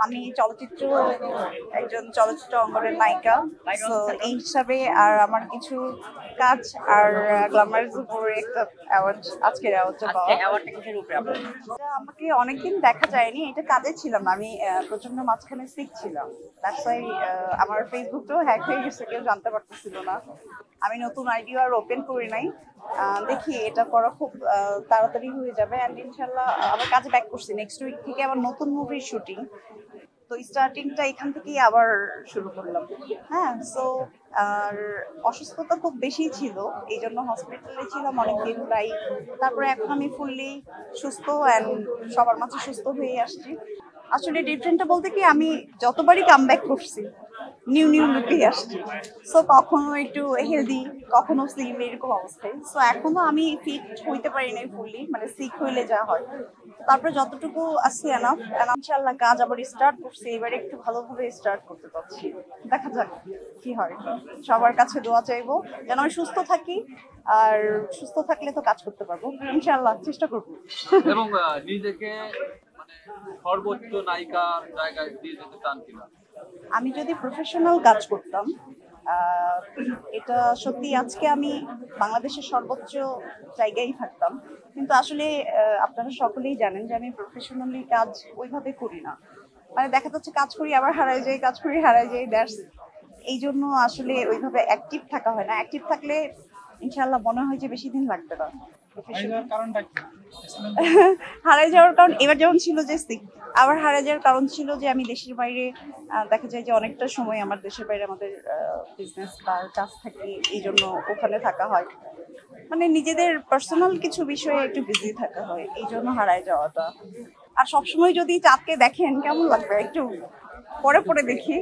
আমি একজন চলচ্চিত্র অঙ্গনের নায়িকা। তো এই হিসাবে আর আমার কিছু কাজ আর গ্ল্যামারের উপরে একটা অ্যাওয়ার্ড, আজকের অ্যাওয়ার্ডটা পাওয়া। অ্যাওয়ার্ডটা কিসের উপরে আপনার? এটা আমাকে অনেকদিন দেখা যায়নি, এটা কাজে ছিলাম না আমি, প্রচন্ড মাঝখানে সিক ছিলাম। দ্যাটস ওয়াই আমার ফেসবুকটাও হ্যাক হয়ে গেছে, কেউ জানতে পারতেছিল না। আমি নতুন আইডিও আর ওপেন করি নাই। দেখি এটা করা খুব তাড়াতাড়ি হয়ে যাবে, অ্যান্ড ইনশাল্লাহ আবার কাজে ব্যাক করছি। নেক্সট উইক থেকে আবার নতুন মুভির শুটিং, তো স্টার্টিংটা এখান থেকেই আবার শুরু করলাম। হ্যাঁ, সো আর অসুস্থতা খুব বেশি ছিল, এই জন্য হসপিটালে ছিলাম অনেকদিন প্রায়। তারপরে এখন আমি ফুললি সুস্থ অ্যান্ড সবার মাঝে সুস্থ হয়ে আসছি। আসলে ডিফারেন্টটা বলতে কি, আমি যতবারই কাম ব্যাক করছি নিউ নিউ লুকে আসছি। সো কখনো একটু হেলদি, কখনো স্লিম, এরকম অবস্থায়। সো এখনো আমি ফিট হইতে পারি নাই ফুললি, মানে সিক হইলে যা হয়। তারপরে যতটুকু আছি এনাফ, ইনশাআল্লাহ কাজ আবার স্টার্ট করছি, এবারে একটু ভালোভাবে স্টার্ট করতে পারছি। দেখা যাক কি হয়। সবার কাছে দোয়া চাইবো যেন আমি সুস্থ থাকি, আর সুস্থ থাকলে তো কাজ করতে পারবো ইনশাআল্লাহ, চেষ্টা করবো। এবং নিজেকে মানে সর্বোচ্চ নায়িকার জায়গায় দিয়ে যেতে চান কিনা? আমি যদি প্রফেশনাল কাজ করতাম, আহ, এটা সত্যি আজকে আমি বাংলাদেশের সর্বোচ্চ জায়গায় থাকতাম। কিন্তু আসলে আপনারা সকলেই জানেন যে আমি প্রফেশনালি কাজ ওইভাবে করি না। মানে দেখা যাচ্ছে কাজ করি আবার হারায় যাই, কাজ করি হারায় যাই, দ্যাটস এই জন্য আসলে ওইভাবে অ্যাক্টিভ থাকা হয় না। অ্যাক্টিভ থাকলে ইনশাআল্লাহ মনে হয় যে বেশি দিন লাগবে না। হারাই যাওয়ার কারণ এবার যেমন ছিল যে সিক, আবার হারাই যাওয়ার কারণ ছিল যে আমি দেশের বাইরে, দেখা যায় যে অনেকটা সময় আমার দেশের বাইরে আমাদের বিজনেস বা কাজ থাকে, এই জন্য ওখানে থাকা হয়। মানে নিজেদের পার্সোনাল কিছু বিষয়ে একটু বিজি থাকা হয়, এই জন্য হারায় যাওয়াটা। আর সবসময় যদি চাঁদকে দেখেন কেমন লাগবে, একটু পরে পরে দেখি,